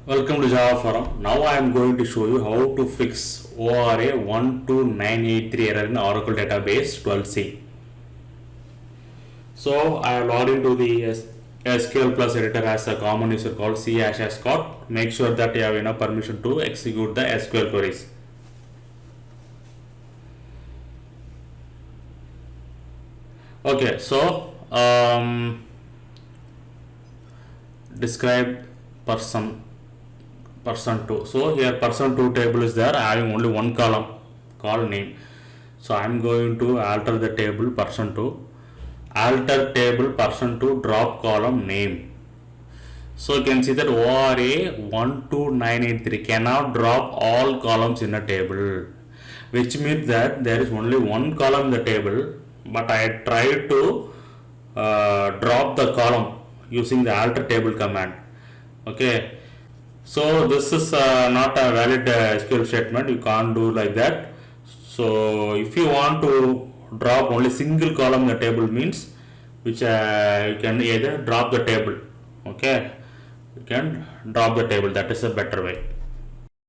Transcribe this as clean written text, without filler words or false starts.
Welcome to Java Forum. Now I am going to show you how to fix ORA-12983 error in Oracle database 12c. So I have logged into the SQL Plus editor as a common user called c#scott. Make sure that you have enough permission to execute the SQL queries. Okay, so describe person 2. So here person 2 table is there, having only one column called name. So I am going to alter the table person 2, alter table person 2, drop column name. So you can see that ORA-12983 cannot drop all columns in a table, which means that there is only one column in the table, but I tried to drop the column using the alter table command. Okay. So this is not a valid SQL statement. You can't do like that. So if you want to drop only single column in the table means which you can either drop the table. Okay, you can drop the table. That is a better way.